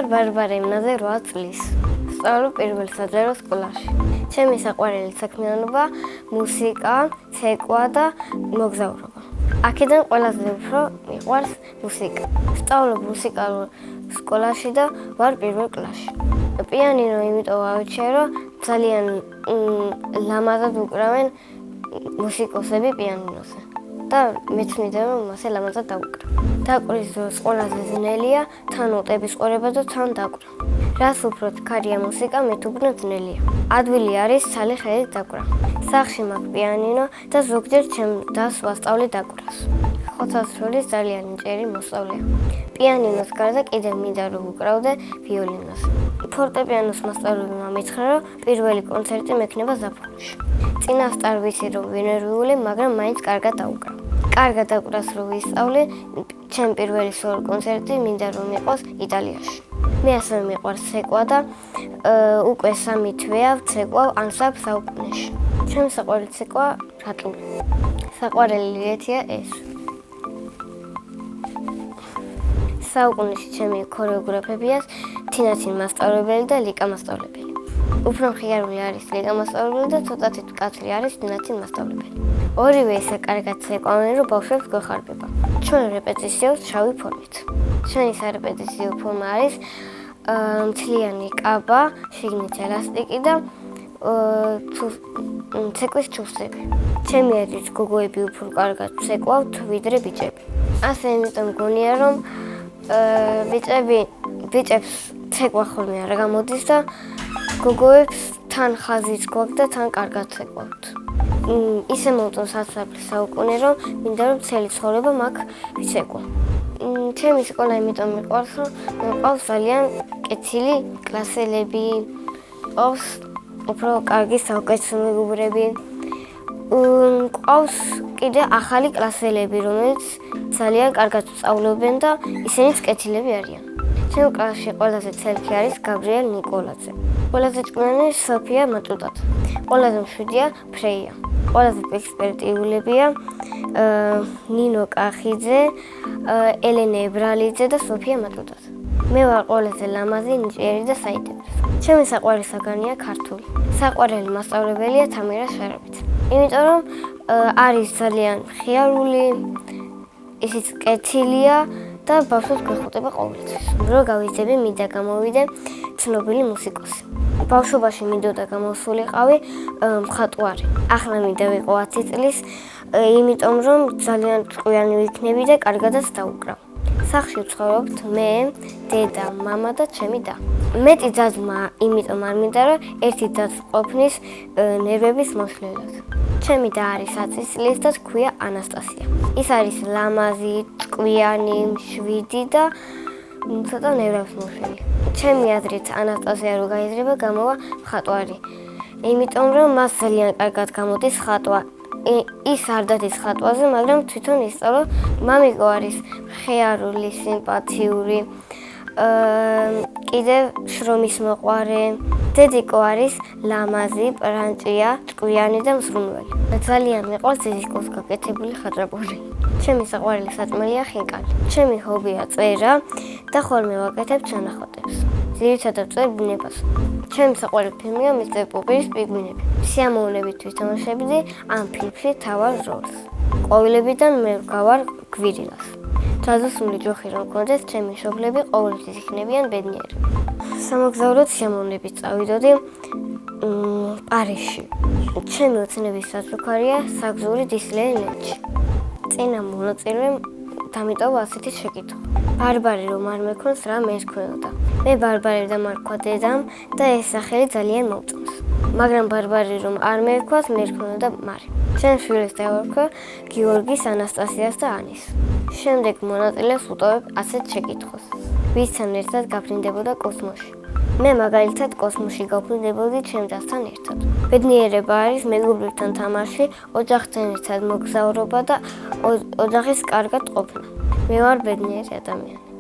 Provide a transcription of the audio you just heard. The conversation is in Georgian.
ვარ ბარბარე იმნაძე 8 წლის. ვსწავლობ პირველ საჯარო სკოლაში. ჩემი საყვარელი საქმიანობა მუსიკა, ცეკვა და მოგზაურობა. აქედან ყველაზე უფრო მიყვარს მუსიკა. ვსწავლობ მუსიკალურ სკოლაში და ვარ პირველ კლასში. პიანინო იმიტომ ავირჩიე, რომ ძალიან ლამაზად უკრავენ მუსიკოსები პიანინოზე. და მეც მინდა რომ მასე ლამაზად დავუკრავ. დაკვრის დროს ყველაზე ძნელია თან ნოტების ყურება და თან დაკვრა. რას უფრო თქარია მუსიკა, მით უფრო ძნელია. ადვილი არის ცალი ხელით დაკვრა. სახლში მაქვს პიანინო და ზოგჯერ ჩემ დას ვასწავლე დაკვრას. ხოთასროლის ძალიან ნიჭიერი მოსწავლეა. პიანინოს გარდა კიდევ მინდა რომ ვუკრავდე ვიოლინოს. ფორტეპიანოს მასწავლებელმა მითხრა, რომ პირველი კონცერტი მექნება ზაფხულში. წინასწარ ვიცი რომ ვინერვიული, მაგრამ მაინც კარგად დავუკრავ. კარგად დაკვრას რო ვისწავლე, ჩემი პირველი სოლო კონცერტი მინდა რომ იყოს იტალიაში. მე ასევე მიყვარს ცეკვა და უკვე 3 თვეა ვცეკვავ ანსამბლ საუკუნეში. ჩემი საყვარელი ცეკვა რატული. საყვარელი ლირეთია ეს. საუკუნეში ჩემი ქორეოგრაფებია თინათინ მასწავლებელი და ლიკა მასწავლებელი. უფრო მხიარული არის ლიკა მასწავლებელი და ცოტათი მკაცრი არის თინათინ მასწავლებელი. ორივე ისე კარგად ცეკვავენ, რომ ბავშვებს გვეხარბება. ჩვენ რეპეტიციებს შავი ფორმით. ჩვენი სარეპეტიციო ფორმა არის მთლიანი კაბა, შიგნით ელასტიკი და ცეკვის ჩუსტები. ჩემი აზრით გოგოები უფრო კარგად ცეკვავთ ვიდრე ბიჭები. ასე იმიტომ მგონია, რომ ბიჭებს ცეკვა ხოლმე არ გამოდის და გოგოებს თან ხაზიც გვაქვს და თან კარგად ცეკვავთ. ისე მომწონს ანსამბლი საუკუნე, რომ მინდა რომ მთელი ცხოვრება მაგ ვიცეკვო. ჩემი სკოლა იმიტომ მიყვარს, რომ მყავს ძალიან კეთილი კლასელები, მყავს უფრო კარგი საუკეთესო მეგობრები. მყავს კიდე ახალი კლასელები, რომელიც ძალიან კარგად სწავლობენ და ისინიც კეთილები არიან. ჩემ კლასში ყველაზე ცელქი არის გაბრიელ ნიკოლაძე. ყველაზე ჭკვიანი სოფია მატუტაძე. ყველაზე მშვიდია ფრეია. ყველაზე ექსპერტიულებია ნინო კახიძე, ელენე ებრალიძე და სოფია მატუტაძე. მე ვარ ყველაზე ლამაზი, ნიჭიერი და საინტერესო. ჩემი საყვარელი საგანია ქართული. საყვარელი მასწავლებელია თამირა შარაბიძე. იმიტომ რომ არის ძალიან მხიარული, ისიც კეთილია და ბავშვებს გვეხუტება ყოველთვის. რო გავიზრდები, მინდა გამოვიდე ცნობილი მუსიკოსი. ბავშვობაში მინდოდა გამოსულიყავი მხატვარი. ახლა მინდა ვიყო 10 წლის, იმიტომ რომ ძალიან ჭკვიანი ვიქნები და კარგადაც დავუკრავ. სახლში ვცხოვრობთ მე, დედა, მამა და ჩემი და. მეტი ძაძმა იმიტომ არ მინდა, რომ ერთი ძაც ყოფნის ნერვების მოშლელად. ჩემი და არის 10 წლის და ჰქვია ანასტასია. ის არის ლამაზი, ჭკვიანი, მშვიდი და ცოტა ნერვებს მოშლელი. ჩემი აზრით ანასტასია რო გაიზრდება, გამოვა მხატვარი. იმიტომ რომ მას ძალიან კარგად გამოდის ხატვა. ის არ დადის ხატვაზე, მაგრამ თვითონ ისწავლა. მამიკო არის მხიარული, სიმპათიური, კიდევ შრომის მოყვარე. დედიკო არის ლამაზი, პრანჭია, ჭკვიანი და მსრუნველი. ძალიან მიყვარს დედიკოს გაკეთებული ხაჭაპური. ჩემი საყვარელი საწმელია ხინკალი. ჩემი ჰობია წერა და ხოლმე ვაკეთებ ჩანახატებს. ძირითადად ვწერ ბუნებას. ჩემი საყვარელი ფილმია მისტერ პოპერის პინგვინები. სიამოვნებით ვითამაშებდი ამ ფილმში მთავარ როლს. ყვავილებიდან მე ვგავარ გვირილას. ჯადოსნური ჯოხი რომ მქონდეს, ჩემი მშობლები ყოველთვის იქნებიან ბედნიერები. სამოგზაუროდ სიამოვნებით წავიდოდი პარიზში. ჩემი ოცნების საზღვარია საგზური დისლეი ლენჩი. წინა მონაწილე დამიტოვა ასეთი შეკითხვა. ბარბარე რომ არ მექონს რა მერქნოდა. მე ბარბარე დამარქვა დედამ და ეს სახელი ძალიან მომწონს. მაგრამ ბარბარე რომ არ მერქვას, მერქნოდა მარი. ჩემ შვილებს დავარქვა გიორგის, ანასტასიას და ანის. შემდეგ მონაწილეს ვუტოვებ ასეთ შეკითხვას. ვისთან ერთად გაფრინდებოდა კოსმოსში? მე მაგალითად კოსმოსში გავფრინდებოდი ჩემ დასთან ერთად. ბედნიერება არის მეგობრებთან თამაში, ოჯახთან ერთად მოგზაურობა და ოჯახის კარგად ყოფნა. მე ვარ ბედნიერი ადამიანი.